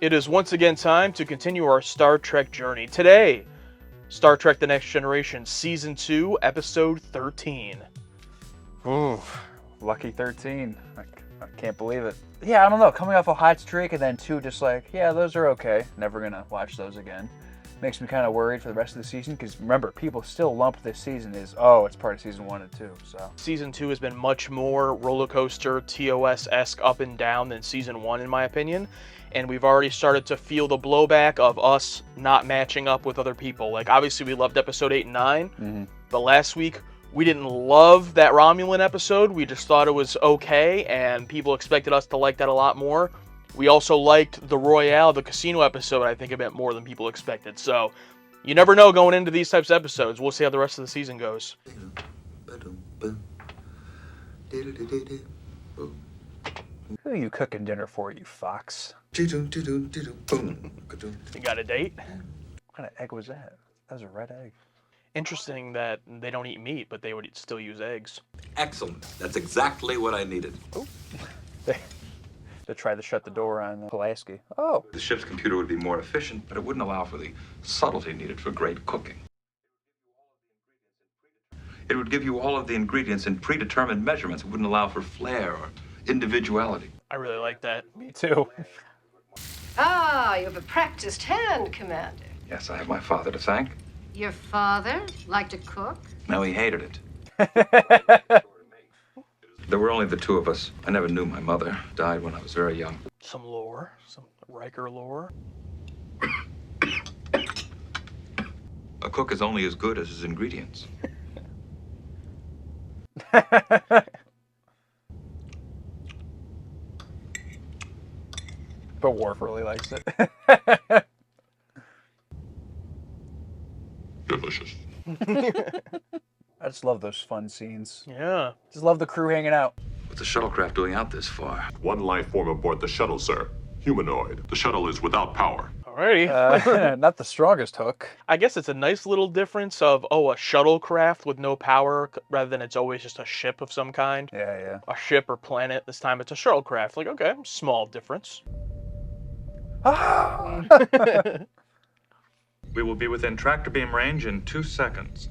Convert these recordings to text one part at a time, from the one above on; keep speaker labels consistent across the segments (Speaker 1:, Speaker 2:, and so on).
Speaker 1: It is once again time to continue our Star Trek journey. Today, Star Trek The Next Generation, Season 2, Episode 13.
Speaker 2: Ooh, lucky 13. I can't believe it. Yeah, I don't know. Coming off a hot streak and then 2 just like, yeah, those are okay. Never going to watch those again. Makes me kind of worried for the rest of the season because remember, people still lump this season as, oh, it's part of Season 1 and 2. So
Speaker 1: Season 2 has been much more roller coaster, TOS-esque up and down than Season 1 in my opinion. And we've already started to feel the blowback of us not matching up with other people. Like, obviously we loved Episode 8 and 9, but last week we didn't love that Romulan episode. We just thought it was okay, and people expected us to like that a lot more. We also liked the Royale, the casino episode, I think a bit more than people expected. So, you never know going into these types of episodes. We'll see how the rest of the season goes.
Speaker 2: who are you cooking dinner for, you fox?
Speaker 1: You got a date?
Speaker 2: What kind of egg was that? That was a red egg.
Speaker 1: Interesting that they don't eat meat, but they would still use eggs.
Speaker 3: Excellent. That's exactly what I needed.
Speaker 2: Oh. They tried to shut the door on Pulaski. Oh.
Speaker 3: The ship's computer would be more efficient, but it wouldn't allow for the subtlety needed for great cooking. It would give you all of the ingredients in predetermined measurements. It wouldn't allow for flair or individuality.
Speaker 1: I really like that.
Speaker 2: Me too.
Speaker 4: Ah, you have a practiced hand, Commander.
Speaker 3: Yes, I have my father to thank.
Speaker 4: Your father liked to cook?
Speaker 3: No, he hated it. There were only the two of us. I never knew my mother. Died when I was very young.
Speaker 1: Some lore, some Riker lore.
Speaker 3: A cook is only as good as his ingredients.
Speaker 2: But Worf really likes it.
Speaker 3: Delicious.
Speaker 2: I just love those fun scenes.
Speaker 1: Yeah.
Speaker 2: Just love the crew hanging out.
Speaker 3: What's the shuttlecraft doing out this far?
Speaker 5: One life form aboard the shuttle, sir. Humanoid. The shuttle is without power.
Speaker 1: Alrighty.
Speaker 2: Not the strongest hook.
Speaker 1: I guess it's a nice little difference of, a shuttlecraft with no power, rather than it's always just a ship of some kind.
Speaker 2: Yeah.
Speaker 1: A ship or planet. This time it's a shuttlecraft. Like, okay, small difference.
Speaker 6: We will be within tractor beam range in 2 seconds.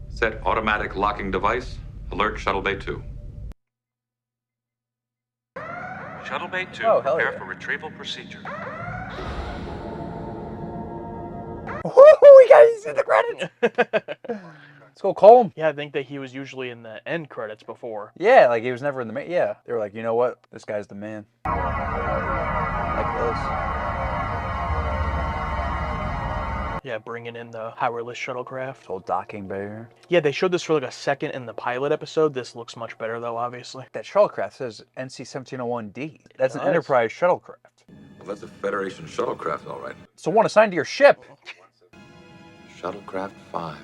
Speaker 3: Set automatic locking device. Alert Shuttle Bay 2.
Speaker 6: Shuttle Bay 2,
Speaker 2: Oh, hell
Speaker 6: prepare
Speaker 2: yeah.
Speaker 6: for retrieval procedure.
Speaker 2: Woohoo! We got he's in the credits. Let's go call him.
Speaker 1: Yeah, I think that he was usually in the end credits before.
Speaker 2: Yeah, like he was never in the main. Yeah, they were like, you know what? This guy's the man. Like this.
Speaker 1: Yeah, bringing in the powerless shuttlecraft.
Speaker 2: Whole docking bay here.
Speaker 1: Yeah, they showed this for like a second in the pilot episode. This looks much better though, obviously.
Speaker 2: That shuttlecraft says NC-1701D. That's an
Speaker 1: does.
Speaker 2: Enterprise shuttlecraft.
Speaker 3: Well, that's a Federation shuttlecraft, all right.
Speaker 2: So one assigned to your ship.
Speaker 3: Shuttlecraft 5.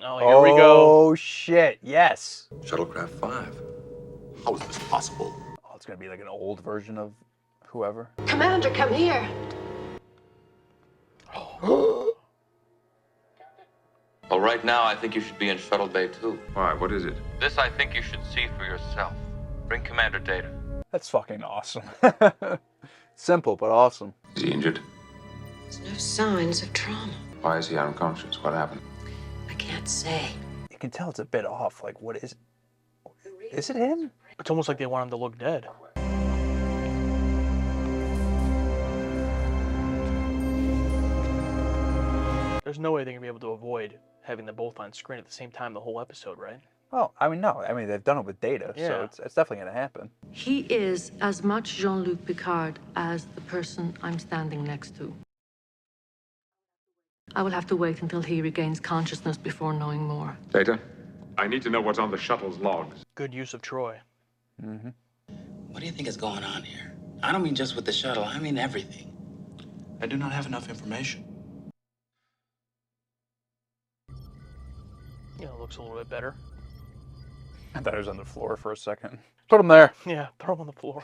Speaker 1: Oh, here we go.
Speaker 2: Oh shit! Yes.
Speaker 3: Shuttlecraft 5.
Speaker 5: How is this possible?
Speaker 2: Oh, it's gonna be like an old version of whoever.
Speaker 4: Commander, come here.
Speaker 7: Well, right now, I think you should be in Shuttle Bay 2.
Speaker 3: Why? What is it?
Speaker 7: This I think you should see for yourself. Bring Commander data.
Speaker 2: That's fucking awesome. Simple but awesome.
Speaker 3: Is he injured?
Speaker 4: There's no signs of trauma.
Speaker 3: Why is he unconscious? What happened?
Speaker 4: I can't say.
Speaker 2: You can tell it's a bit off. Like, what is it? Is it him?
Speaker 1: It's almost like they want him to look dead. There's no way they're gonna be able to avoid having them both on screen at the same time the whole episode, right?
Speaker 2: Oh, I mean, no. I mean, they've done it with data, so
Speaker 1: Yeah.
Speaker 2: it's definitely going to happen.
Speaker 8: He is as much Jean-Luc Picard as the person I'm standing next to. I will have to wait until he regains consciousness before knowing more.
Speaker 3: Data?
Speaker 5: I need to know what's on the shuttle's logs.
Speaker 1: Good use of Troy.
Speaker 9: What do you think is going on here? I don't mean just with the shuttle, I mean everything. I do not have enough information.
Speaker 1: Yeah, it looks a little bit better.
Speaker 2: I thought it was on the floor for a second. Put him there.
Speaker 1: Yeah, throw him on the floor.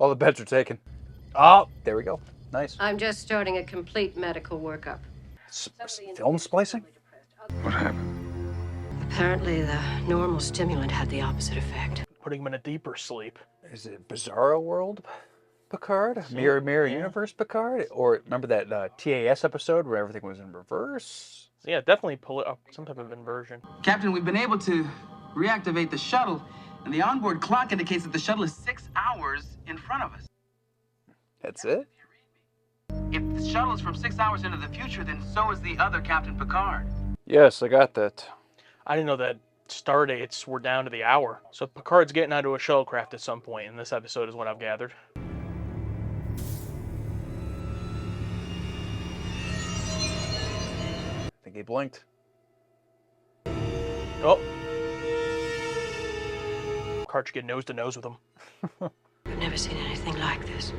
Speaker 2: All the beds are taken. Oh, there we go. Nice.
Speaker 4: I'm just starting a complete medical workup.
Speaker 2: Film splicing?
Speaker 3: What happened?
Speaker 4: Apparently, the normal stimulant had the opposite effect.
Speaker 1: Putting him in a deeper sleep.
Speaker 2: is it Bizarro World Picard? Mirror Universe Picard? Or remember that TAS episode where everything was in reverse?
Speaker 1: Yeah, definitely pull it up some type of inversion.
Speaker 9: Captain, we've been able to reactivate the shuttle, and the onboard clock indicates that the shuttle is 6 hours in front of us.
Speaker 2: That's it?
Speaker 9: If the shuttle is from 6 hours into the future, then so is the other Captain Picard.
Speaker 2: Yes, I got that.
Speaker 1: I didn't know that star dates were down to the hour. So Picard's getting onto a shuttlecraft at some point in this episode is what I've gathered.
Speaker 2: I think he blinked.
Speaker 1: Oh. Picard should get nose to nose with him.
Speaker 8: I've never seen anything like this.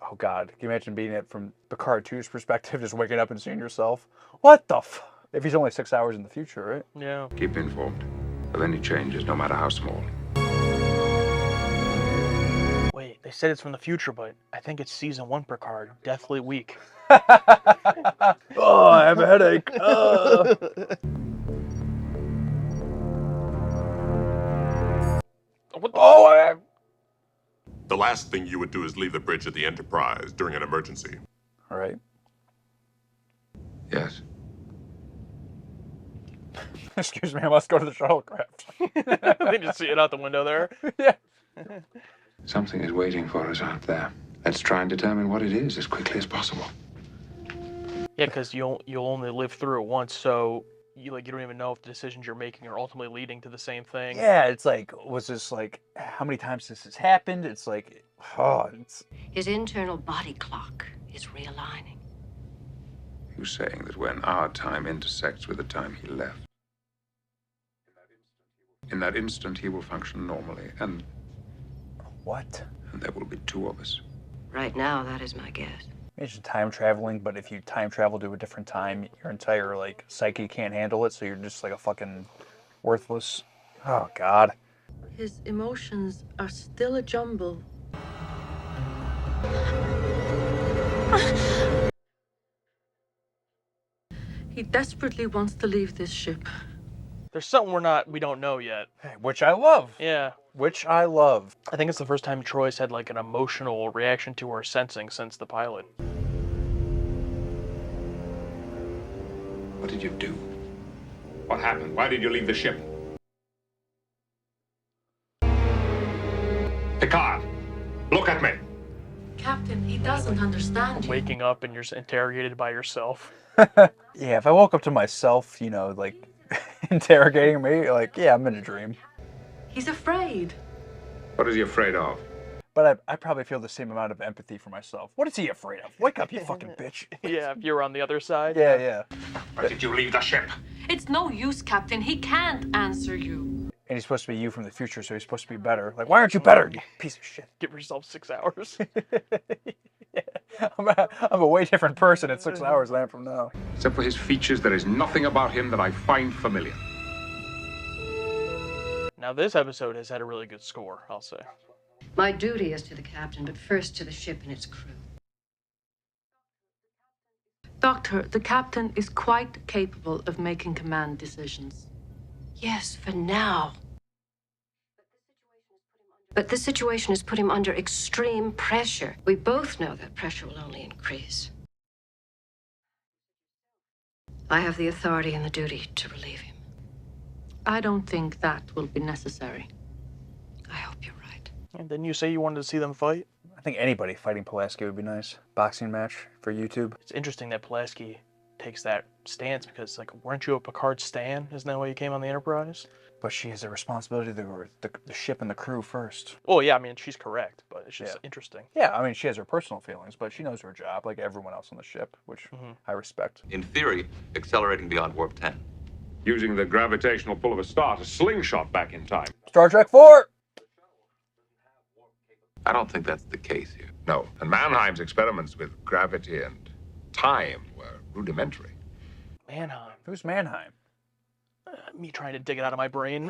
Speaker 2: Oh God, can you imagine being it from Picard 2's perspective, just waking up and seeing yourself? What the f? If he's only 6 hours in the future, right?
Speaker 1: Yeah.
Speaker 3: Keep informed of any changes, no matter how small.
Speaker 1: Wait, they said it's from the future, but I think it's season 1 Picard. Deathly weak.
Speaker 2: Oh, I have a headache.
Speaker 1: What the
Speaker 2: Oh,
Speaker 5: The last thing you would do is leave the bridge at the Enterprise during an emergency.
Speaker 2: all right.
Speaker 3: Yes.
Speaker 2: Excuse me, I must go to the shuttlecraft.
Speaker 1: They just see it out the window there.
Speaker 2: Yeah.
Speaker 3: Something is waiting for us out there. Let's try and determine what it is as quickly as possible.
Speaker 1: Yeah, because you'll only live through it once, so you don't even know if the decisions you're making are ultimately leading to the same thing.
Speaker 2: Yeah, it's like, was this like, how many times this has happened? It's like, oh, it's...
Speaker 8: His internal body clock is realigning.
Speaker 3: Who's saying that when our time intersects with the time he left, in that instant he will function normally, and
Speaker 2: What?
Speaker 3: there will be two of us.
Speaker 8: Right now, that is my guess.
Speaker 2: Imagine time traveling, but if you time travel to a different time, your entire, like, psyche can't handle it, so you're just like a fucking worthless... Oh, God.
Speaker 8: His emotions are still a jumble. He desperately wants to leave this ship.
Speaker 1: There's something we don't know yet.
Speaker 2: Which I love.
Speaker 1: Yeah.
Speaker 2: Which I love.
Speaker 1: I think it's the first time Troy's had like an emotional reaction to her sensing since the pilot.
Speaker 3: What did you do?
Speaker 5: What happened? Why did you leave the ship? Picard, look at me.
Speaker 8: Captain, he doesn't understand you.
Speaker 1: Waking up and you're interrogated by yourself.
Speaker 2: Yeah, if I woke up to myself, you know, like, interrogating me, like, yeah, I'm in a dream.
Speaker 8: He's afraid.
Speaker 3: What is he afraid of?
Speaker 2: But I probably feel the same amount of empathy for myself. What is he afraid of? Wake up, you fucking bitch.
Speaker 1: Yeah, if you're on the other side.
Speaker 2: Yeah, yeah.
Speaker 5: Why did you leave the ship?
Speaker 8: It's no use, Captain. He can't answer you.
Speaker 2: And he's supposed to be you from the future, so he's supposed to be better. Like, why aren't you better, you piece of shit?
Speaker 1: Give yourself 6 hours.
Speaker 2: Yeah. I'm a way different person in 6 hours than I am from now.
Speaker 3: Except for his features, there is nothing about him that I find familiar.
Speaker 1: Now this episode has had a really good score, I'll say.
Speaker 4: My duty is to the captain, but first to the ship and its crew.
Speaker 8: Doctor, the captain is quite capable of making command decisions.
Speaker 4: Yes, for now. But this situation has put him under extreme pressure. We both know that pressure will only increase. I have the authority and the duty to relieve him.
Speaker 8: I don't think that will be necessary.
Speaker 4: I hope you're right.
Speaker 1: And didn't you say you wanted to see them fight?
Speaker 2: I think anybody fighting Pulaski would be nice. Boxing match for YouTube.
Speaker 1: It's interesting that Pulaski takes that stance because, like, weren't you a Picard stan? Isn't that why you came on the Enterprise?
Speaker 2: But she has a responsibility to the ship and the crew first.
Speaker 1: Well, yeah, I mean, she's correct, but it's just
Speaker 2: Yeah.
Speaker 1: interesting.
Speaker 2: Yeah, I mean, she has her personal feelings, but she knows her job, like everyone else on the ship, which I respect.
Speaker 3: In theory, accelerating beyond warp 10.
Speaker 5: Using the gravitational pull of a star to slingshot back in time.
Speaker 2: Star Trek 4!
Speaker 3: I don't think that's the case here.
Speaker 5: No, and Mannheim's experiments with gravity and time were rudimentary.
Speaker 1: Mannheim.
Speaker 2: Who's Mannheim?
Speaker 1: Me trying to dig it out of my brain.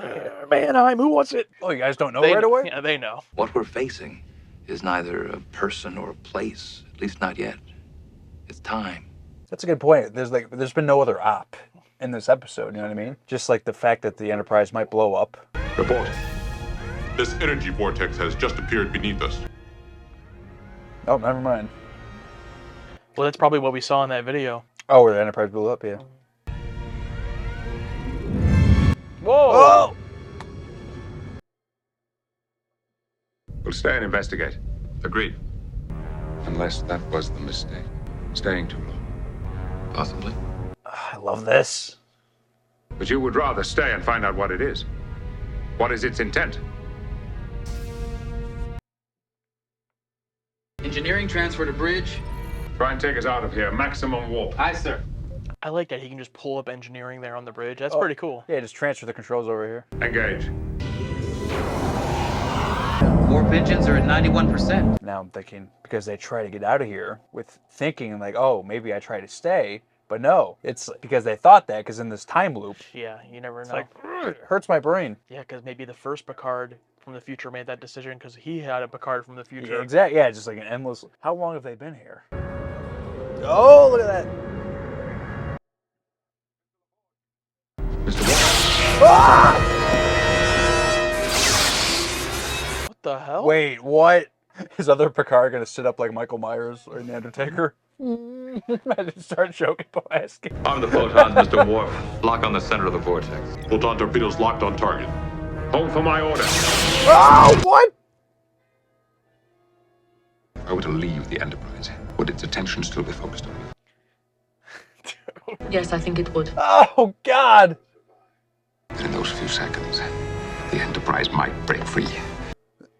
Speaker 1: Mannheim, who was it?
Speaker 2: Oh, you guys don't know
Speaker 1: They-
Speaker 2: right away?
Speaker 1: Yeah, they know.
Speaker 3: What we're facing is neither a person or a place, at least not yet. It's time.
Speaker 2: That's a good point. There's been no other op in this episode, you know what I mean? Just like the fact that the Enterprise might blow up.
Speaker 5: Report. This energy vortex has just appeared beneath us.
Speaker 2: Oh, never mind.
Speaker 1: Well, that's probably what we saw in that video.
Speaker 2: Oh, where the Enterprise blew up, yeah.
Speaker 1: Whoa!
Speaker 10: We'll stay and investigate.
Speaker 3: Agreed.
Speaker 10: Unless that was the mistake. Staying too long.
Speaker 3: Possibly.
Speaker 2: I love this.
Speaker 10: But you would rather stay and find out what it is. What is its intent?
Speaker 9: Engineering transfer to bridge.
Speaker 10: Try and take us out of here. Maximum warp.
Speaker 9: Aye, sir.
Speaker 1: I like that he can just pull up engineering there on the bridge. That's pretty cool.
Speaker 2: Yeah, just transfer the controls over here.
Speaker 10: Engage.
Speaker 9: Warp engines are at 91%.
Speaker 2: Now I'm thinking, because they try to get out of here with thinking like, oh, maybe I try to stay. But no, it's because they thought that, because in this time loop,
Speaker 1: Yeah, you never
Speaker 2: it's
Speaker 1: know.
Speaker 2: like, it hurts my brain.
Speaker 1: Yeah, because maybe the first Picard from the future made that decision because he had a Picard from the future.
Speaker 2: Yeah, exactly. Yeah, just like an endless. How long have they been here? Oh, look at that.
Speaker 10: Mr. Warp.
Speaker 1: What the hell?
Speaker 2: Wait, what? Is other Picard gonna sit up like Michael Myers or the Undertaker? Imagine start choking Pulaski.
Speaker 3: Arm the photons, Mr. Worf. Lock on the center of the vortex.
Speaker 5: Photon torpedoes locked on target.
Speaker 10: Hold for my order.
Speaker 2: Oh, what?
Speaker 10: If I were to leave the Enterprise, would its attention still be focused on me?
Speaker 8: Yes, I think it would.
Speaker 2: Oh, God.
Speaker 10: In those few seconds, the Enterprise might break free.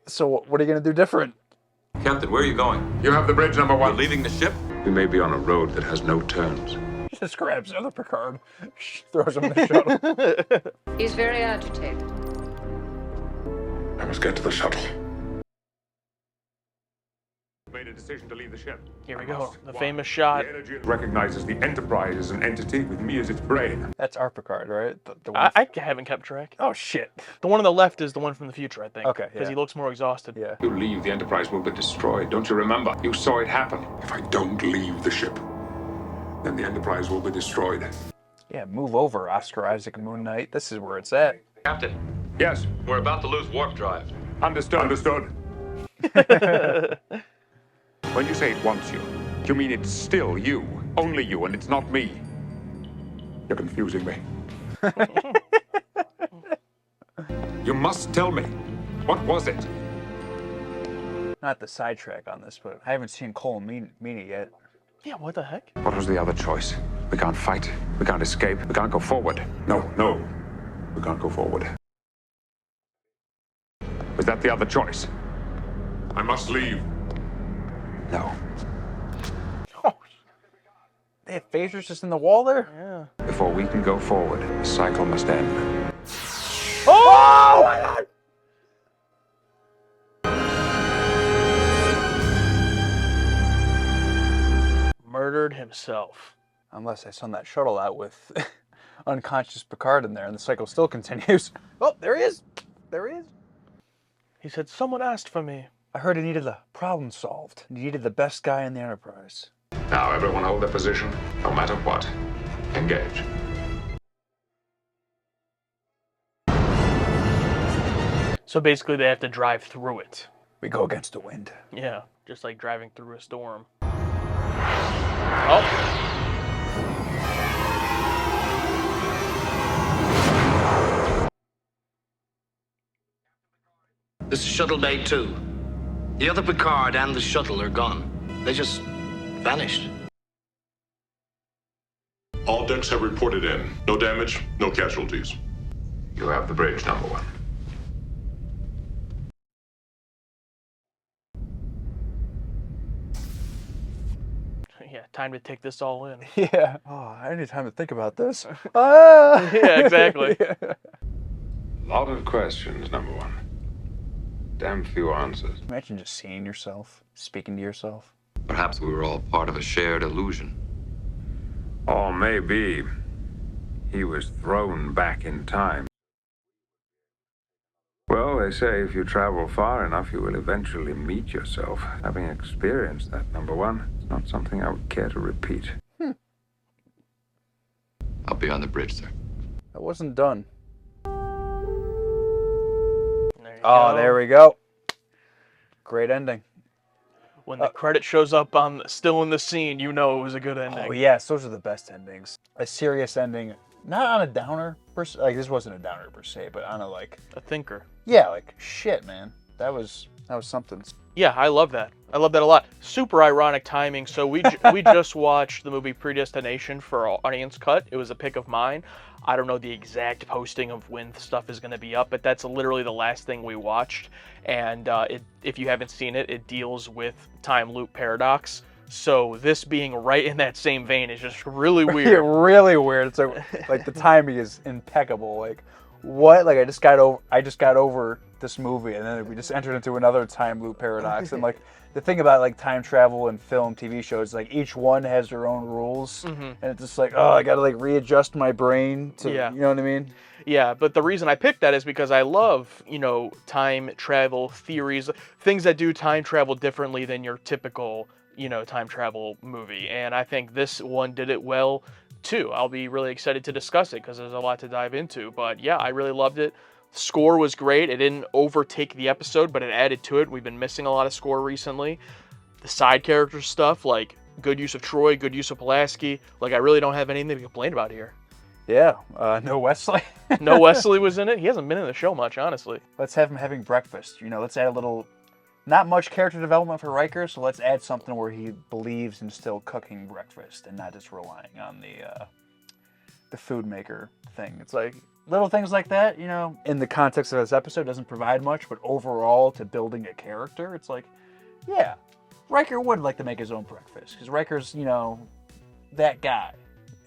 Speaker 2: So what are you gonna do different?
Speaker 3: Captain, where are you going?
Speaker 10: You have the bridge, number
Speaker 3: We're
Speaker 10: one.
Speaker 3: leaving the ship?
Speaker 10: We may be on a road that has no turns.
Speaker 2: He just grabs the other Picard, throws him in the shuttle.
Speaker 4: He's very agitated.
Speaker 10: I must get to the shuttle.
Speaker 5: Made a decision to leave the ship.
Speaker 1: Here we go. The famous shot.
Speaker 5: The energy recognizes the Enterprise as an entity with me as its brain.
Speaker 2: That's our Picard, right? The one
Speaker 1: I haven't kept track.
Speaker 2: Oh, shit.
Speaker 1: The one on the left is the one from the future, I think.
Speaker 2: Okay,
Speaker 1: Because
Speaker 2: yeah.
Speaker 1: he looks more exhausted.
Speaker 2: Yeah.
Speaker 10: You leave, the Enterprise will be destroyed. Don't you remember? You saw it happen.
Speaker 5: If I don't leave the ship, then the Enterprise will be destroyed.
Speaker 2: Yeah, move over, Oscar Isaac Moon Knight. This is where it's at.
Speaker 3: Captain,
Speaker 10: Yes.
Speaker 3: we're about to lose warp drive.
Speaker 10: Understood.
Speaker 5: Understood.
Speaker 10: When you say it wants you, you mean it's still you. Only you, and it's not me.
Speaker 5: You're confusing me.
Speaker 10: You must tell me. What was it?
Speaker 2: Not the sidetrack on this, but I haven't seen Cole and Meany yet.
Speaker 1: Yeah, what the heck?
Speaker 10: What was the other choice? We can't fight. We can't escape. We can't go forward.
Speaker 5: No. We can't go forward.
Speaker 10: Was that the other choice?
Speaker 5: I must leave.
Speaker 10: No.
Speaker 2: Oh, they have phasers just in the wall there?
Speaker 1: Yeah.
Speaker 10: Before we can go forward, the cycle must end.
Speaker 2: Oh, my God.
Speaker 1: Murdered himself.
Speaker 2: Unless I send that shuttle out with unconscious Picard in there and the cycle still continues. Oh, there he is. There he is.
Speaker 1: He said, someone asked for me.
Speaker 2: I heard he needed the problem solved. He needed the best guy in the Enterprise.
Speaker 10: Now everyone hold their position, no matter what. Engage.
Speaker 1: So basically they have to drive through it.
Speaker 2: We go against the wind.
Speaker 1: Yeah, just like driving through a storm. Oh.
Speaker 11: This is Shuttle Bay 2. The other Picard and the shuttle are gone. They just vanished.
Speaker 5: All decks have reported in. No damage, no casualties.
Speaker 10: You have the bridge, number one.
Speaker 1: Yeah, time to take this all in.
Speaker 2: Yeah. Oh, I need time to think about this. Ah!
Speaker 1: Yeah, exactly.
Speaker 2: Yeah.
Speaker 10: Lot of questions, number one. Damn few answers.
Speaker 2: Imagine just seeing yourself, speaking to yourself.
Speaker 3: Perhaps we were all part of a shared illusion.
Speaker 10: Or maybe he was thrown back in time. Well, they say if you travel far enough, you will eventually meet yourself. Having experienced that, number one, it's not something I would care to repeat.
Speaker 3: I'll be on the bridge, sir.
Speaker 2: I wasn't done.
Speaker 1: There you
Speaker 2: Oh,
Speaker 1: go.
Speaker 2: there we go. Great ending.
Speaker 1: When the credit shows up on still in the scene, you know it was a good ending.
Speaker 2: Oh yes, those are the best endings. A serious ending, not on a downer per se. Like this wasn't a downer per se, but on a like.
Speaker 1: A thinker.
Speaker 2: Yeah, like shit, man. That was something.
Speaker 1: Yeah, I love that. I love that a lot. Super ironic timing. So we just watched the movie Predestination for our audience cut. It was a pick of mine. I don't know the exact posting of when stuff is going to be up, but that's literally the last thing we watched. And if you haven't seen it, it deals with time loop paradox. So this being right in that same vein is just really weird.
Speaker 2: Yeah, really weird. So like the timing is impeccable. Like what? Like I just got over this movie, and then we just entered into another time loop paradox. And like the thing about like time travel and film, TV shows, like each one has their own rules, and it's just like, oh, I gotta like readjust my brain to, you know what I mean?
Speaker 1: Yeah, but the reason I picked that is because I love, time travel theories, things that do time travel differently than your typical, time travel movie. And I think this one did it well too. I'll be really excited to discuss it because there's a lot to dive into. But yeah, I really loved it. Score was great. It didn't overtake the episode, but it added to it. We've been missing a lot of score recently. The side character stuff, like good use of Troy, good use of Pulaski. Like I really don't have anything to complain about here.
Speaker 2: Yeah, no Wesley.
Speaker 1: No Wesley was in it. He hasn't been in the show much, honestly.
Speaker 2: Let's have him having breakfast. Let's add a little, not much character development for Riker, so let's add something where he believes in still cooking breakfast and not just relying on the food maker thing. It's like little things like that, in the context of this episode doesn't provide much, but overall to building a character, it's like, yeah, Riker would like to make his own breakfast because Riker's, that guy.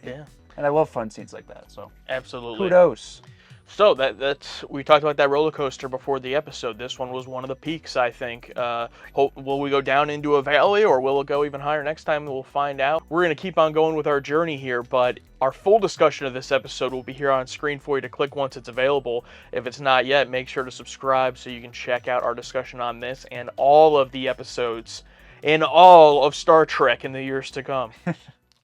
Speaker 1: Yeah.
Speaker 2: And I love fun scenes like that, so.
Speaker 1: Absolutely.
Speaker 2: Kudos.
Speaker 1: So that's we talked about that roller coaster before the episode. This one was one of the peaks, I think. Will we go down into a valley, or will it go even higher next time? We'll find out. We're going to keep on going with our journey here, but our full discussion of this episode will be here on screen for you to click once it's available. If it's not yet, make sure to subscribe so you can check out our discussion on this and all of the episodes in all of Star Trek in the years to come.